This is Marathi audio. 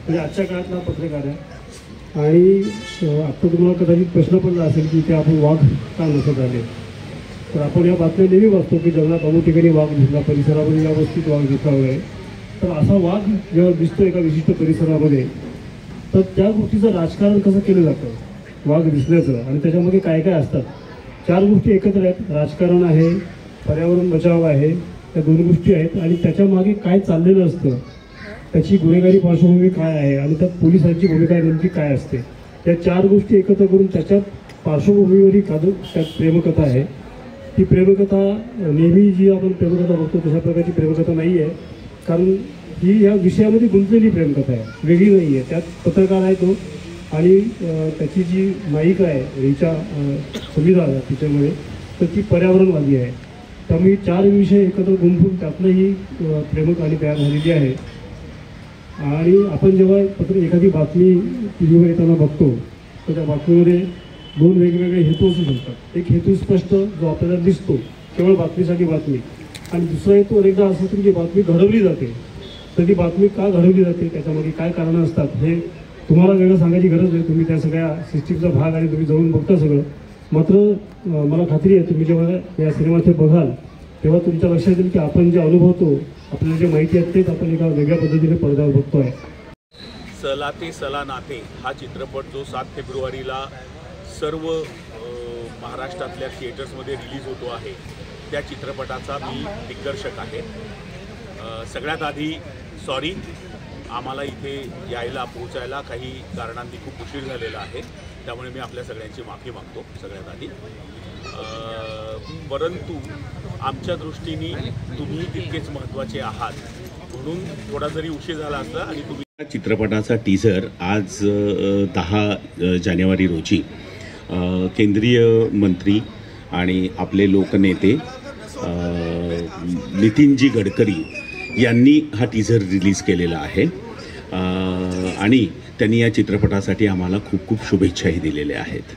म्हणजे आजच्या काळातला पत्रकार आहे. आणि आत्ता तुम्हाला कदाचित प्रश्न पडला असेल की ते आपण वाघ का नसत आले. तर आपण या बातम्या नेहमी वाचतो की जंगलात अमुक ठिकाणी वाघ दिसला, परिसरामध्ये या वस्तीत वाघ दिसला वगैरे. तर असा वाघ जेव्हा दिसतो एका विशिष्ट परिसरामध्ये, तर त्या गोष्टीचं राजकारण कसं केलं जातं वाघ दिसण्याचं, आणि त्याच्यामध्ये काय काय असतात. 4 गोष्टी एकत्र आहेत. राजकारण आहे, पर्यावरण बचाव आहे, त्या 2 गोष्टी आहेत, आणि त्याच्यामागे काय चाललेलं असतं, त्याची गुन्हेगारी पार्श्वभूमी काय आहे, आणि त्यात पोलिसांची भूमिका नेमकी काय असते. या 4 गोष्टी एकत्र करून त्याच्यात पार्श्वभूमीवरही त्यात प्रेमकथा आहे. ती प्रेमकथा नेहमी जी आपण प्रेमकथा बघतो तशा प्रकारची प्रेमकथा नाही आहे, कारण ही या विषयामध्ये गुंतलेली प्रेमकथा आहे, वेगळी नाही आहे. त्यात पत्रकार आहे तो, आणि त्याची जी नायिका आहे रिचा सुमिधा तिच्यामध्ये, तर ती पर्यावरणवादी आहे. त्यामुळे 4 विषय एकत्र गुंफून त्यातनं ही प्रेमकहाणी तयार झालेली आहे. आणि आपण जेव्हा एखादी बातमी टी व्हीवर येताना बघतो तर त्या बातमीमध्ये 2 वेगवेगळे हेतू असू शकतात. एक हेतू स्पष्ट जो आपल्याला दिसतो केवळ बातमीसाठी बातमी, आणि दुसरा हेतू अनेकदा असं की जी बातमी घडवली जाते, तर ती बातमी का घडवली जाते, त्याच्यामध्ये काय कारणं असतात हे तुम्हाला वेगळं सांगायची गरज आहे. तुम्ही त्या सगळ्या सिस्टीमचा भाग आणि तुम्ही जाऊन बघता सगळं. मात्र मला खात्री आहे तुम्ही जेव्हा या सिनेमाचे बघाल तेव्हा तुमच्या लक्षात येईल की आपण जे अनुभवतो, आपल्याला जे माहिती आहे तेच आपण एका वेगळ्या पद्धतीने पडद्यावर बघतोय. सला ते सला नाते हा चित्रपट जो 7 फेब्रुवारीला सर्व महाराष्ट्रातल्या थिएटर्समध्ये रिलीज होतो आहे, त्या चित्रपटाचा मी दिग्दर्शक आहे. सगळ्यात आधी सॉरी, आम्हाला इथे यायला पोहोचायला काही कारणांनी खूप उशीर झालेला आहे, त्यामुळे मी आपल्या सगळ्यांची माफी मागतो सगळ्यात आधी. परंतु आमच्या दृष्टीने तुम्ही तितकेच महत्त्वाचे आहात, म्हणून थोडा जरी उशीर झाला असला आणि तुम्ही चित्रपटाचा टीझर आज 10 जानेवारी रोजी केंद्रीय मंत्री आणि आपले लोकनेते नितीनजी गडकरी यांनी हा टीझर रिलीज केलेला आहे. आणि त्यांनी या चित्रपटासाठी आम्हाला खूप खूप शुभेच्छाही दिलेल्या आहेत.